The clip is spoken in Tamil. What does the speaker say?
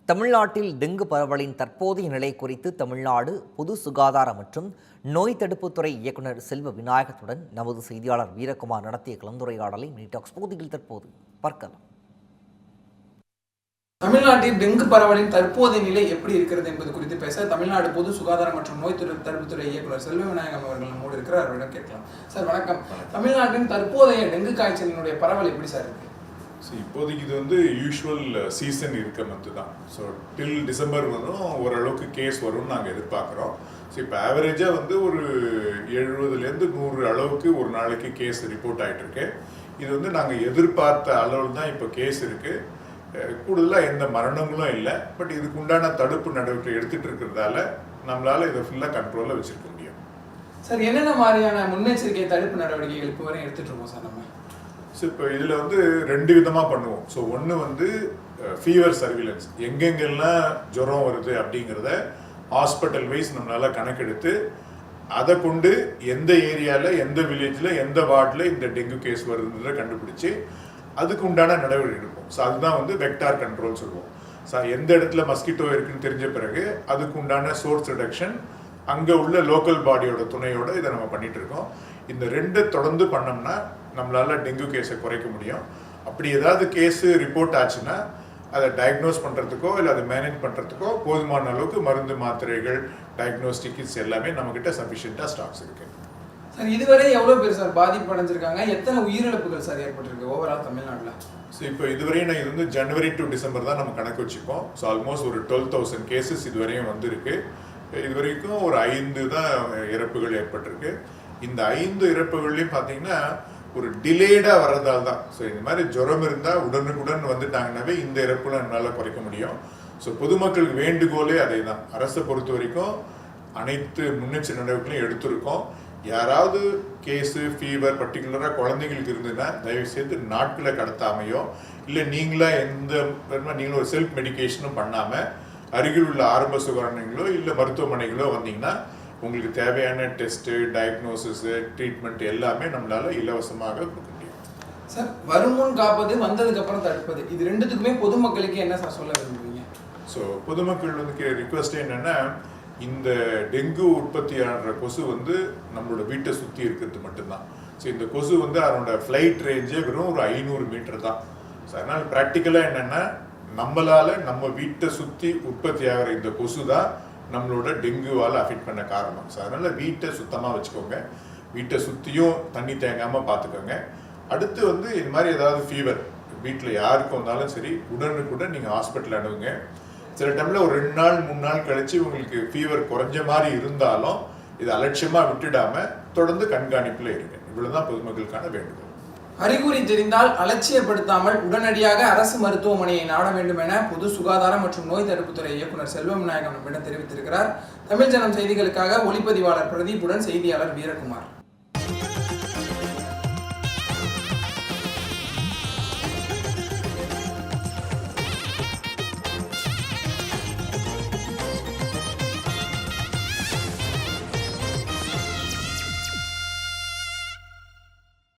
தமிழ்நாட்டில் டெங்கு பரவலின் தற்போதைய நிலை குறித்து தமிழ்நாடு பொது சுகாதார மற்றும் நோய் தடுப்புத்துறை இயக்குநர் செல்வ விநாயகத்துடன் நமது செய்தியாளர் வீரகுமார் நடத்திய கலந்துரையாடலை மீட்டாக்ஸ் பகுதியில் தற்போது பார்க்கலாம். தமிழ்நாட்டில் டெங்கு பரவலின் தற்போதைய நிலை எப்படி இருக்கிறது என்பது குறித்து பேச தமிழ்நாடு பொது சுகாதார மற்றும் நோய் தடுப்புத்துறை இயக்குநர் செல்வ விநாயகம் அவர்கள் நம்மோடு இருக்கிறார். அவரிடம் கேட்கலாம். சார் வணக்கம். தமிழ்நாட்டின் தற்போதைய டெங்கு காய்ச்சலினுடைய பரவல் எப்படி சார் இருக்கு? இப்போதைக்கு இது வந்து யூஷுவல் சீசன் இருக்க மத்து தான். ஸோ டில் டிசம்பர் வரும் ஓரளவுக்கு கேஸ் வரும்னு நாங்கள் எதிர்பார்க்குறோம். ஸோ இப்போ ஆவரேஜாக வந்து ஒரு 70லேருந்து 100 அளவுக்கு ஒரு நாளைக்கு கேஸ் ரிப்போர்ட் ஆகிட்டு இருக்கு. இது வந்து நாங்கள் எதிர்பார்த்த அளவில் தான் இப்போ கேஸ் இருக்குது. கூடுதலாக எந்த மரணங்களும் இல்லை. பட் இதுக்கு உண்டான தடுப்பு நடவடிக்கை எடுத்துகிட்டு இருக்கிறதால நம்மளால் இதை ஃபுல்லாக கண்ட்ரோலில் வச்சுருக்க முடியும். சார் என்னென்ன மாதிரியான முன்னெச்சரிக்கை தடுப்பு நடவடிக்கைகள் இப்போ வரையும் எடுத்துகிட்டு இருக்கோம் சார் நம்ம? ஸோ இப்போ இதில் வந்து 2 விதமாக பண்ணுவோம். ஸோ ஒன்று வந்து ஃபீவர் சர்வீலன்ஸ், எங்கெங்கெல்லாம் ஜுரம் வருது அப்படிங்கிறத ஹாஸ்பிட்டல் வைஸ் நம்மளால் கணக்கெடுத்து அதை கொண்டு எந்த ஏரியாவில் எந்த வில்லேஜில் எந்த வார்டில் இந்த டெங்கு கேஸ் வருதுன்றதை கண்டுபிடிச்சி அதுக்கு உண்டான நடவடிக்கை எடுப்போம். ஸோ அதுதான் வந்து வெக்டார் கண்ட்ரோல் சொல்லுவோம். ஸோ எந்த இடத்துல மஸ்கிட்டோ இருக்குன்னு தெரிஞ்ச பிறகு அதுக்கு உண்டான சோர்ஸ் ரிடக்ஷன் அங்கே உள்ள லோக்கல் பாடியோட துணையோட இதை நம்ம பண்ணிட்டு இருக்கோம். இந்த 2 தொடர்ந்து பண்ணோம்னா நம்மளால டெங்கு கேஸை குறைக்க முடியும். அப்படி ஏதாவது கேஸு ரிப்போர்ட் ஆச்சுன்னா அதை டயக்னோஸ் பண்ணுறதுக்கோ இல்லை அதை மேனேஜ் பண்ணுறதுக்கோ போதுமான அளவுக்கு மருந்து மாத்திரைகள் டயக்னோஸ்டிக் கிட்ஸ் எல்லாமே நம்மக்கிட்ட சஃபிஷியண்ட்டாக ஸ்டாக்ஸ் இருக்குது. சார் இதுவரை எவ்வளோ பேர் சார் பாதிப்பு அடைஞ்சிருக்காங்க? எத்தனை உயிரிழப்புகள் சார் ஏற்பட்டிருக்கு ஓவரால் தமிழ்நாட்டில்? ஸோ இப்போ இதுவரையும் இது வந்து ஜனவரி டு டிசம்பர் தான் நம்ம கணக்கு வச்சுப்போம். ஸோ ஆல்மோஸ்ட் ஒரு 12,000 கேசஸ் இதுவரையும் வந்துருக்கு. இது வரைக்கும் ஒரு 5 தான் இறப்புகள் ஏற்பட்டிருக்கு. இந்த 5 இறப்புகள்லையும் பார்த்தீங்கன்னா ஒரு டிலேடாக வர்றதால தான். ஸோ இந்த மாதிரி ஜுரம் இருந்தால் உடனுக்குடன் வந்துட்டாங்கன்னாவே இந்த இறப்புலாம் நம்மளால் குறைக்க முடியும். ஸோ பொதுமக்களுக்கு வேண்டுகோளே அதே தான். அரசை பொறுத்த வரைக்கும் அனைத்து முன்னெச்சரிக்கை நடவடிக்கைகளையும் எடுத்திருக்கோம். யாராவது கேஸு ஃபீவர் பர்டிகுலராக குழந்தைங்களுக்கு இருந்ததுன்னா தயவுசெய்து நாட்களை கடத்தாமையோ இல்லை நீங்களும் ஒரு செல்ஃப் மெடிக்கேஷனும் பண்ணாமல் அருகில் உள்ள ஆரம்ப சுகாதாரங்களோ இல்லை மருத்துவமனைகளோ வந்தீங்கன்னா உங்களுக்கு தேவையான டெஸ்ட்டு டயக்னோசிஸு ட்ரீட்மெண்ட் எல்லாமே நம்மளால் இலவசமாக கொடுக்க முடியும். சார் வருமுன் காப்பது வந்ததுக்கப்புறம் தடுப்பது, இது 2த்துக்குமே பொதுமக்களுக்கு என்ன சார் சொல்ல விரும்புவீங்க? ஸோ பொதுமக்கள் வந்து ரிக்வஸ்ட் என்னென்னா, இந்த டெங்கு உற்பத்தியாகிற கொசு வந்து நம்மளோட வீட்டை சுற்றி இருக்கிறது மட்டும்தான். ஸோ இந்த கொசு வந்து அதனோட ஃப்ளைட் ரேஞ்சே வெறும் ஒரு 500 மீட்டர் தான். ஸோ அதனால் ப்ராக்டிக்கலாக என்னென்னா நம்மளால் நம்ம வீட்டை சுற்றி உற்பத்தி ஆகிற இந்த கொசு தான் நம்மளோட டெங்குவால் அஃபெக்ட் பண்ண காரணம். ஸோ அதனால் வீட்டை சுத்தமாக வச்சுக்கோங்க. வீட்டை சுற்றியும் தண்ணி தேங்காமல் பார்த்துக்கோங்க. அடுத்து வந்து இது மாதிரி ஏதாவது ஃபீவர் வீட்டில் யாருக்கு வந்தாலும் சரி உடனுக்குடன் நீங்கள் ஹாஸ்பிட்டல் அணுகுங்க. சில டைமில் ஒரு 2 நாள் 3 நாள் கழித்து உங்களுக்கு ஃபீவர் குறைஞ்ச மாதிரி இருந்தாலும் இதை அலட்சியமாக விட்டுடாமல் தொடர்ந்து கண்காணிப்பில் இருங்க. இவ்வளோதான் பொதுமக்களுக்கான வேண்டுகோள். அறிகுறி தெரிந்தால் அலட்சியப்படுத்தாமல் உடனடியாக அரசு மருத்துவமனையை நாட வேண்டும் என பொது சுகாதாரம் மற்றும் நோய் தடுப்புத்துறை இயக்குநர் செல்வ விநாயகம் நம்மிடம் தெரிவித்திருக்கிறார். தமிழ் ஜனம் செய்திகளுக்காக ஒளிப்பதிவாளர் பிரதீப்புடன் செய்தியாளர் வீரகுமார்.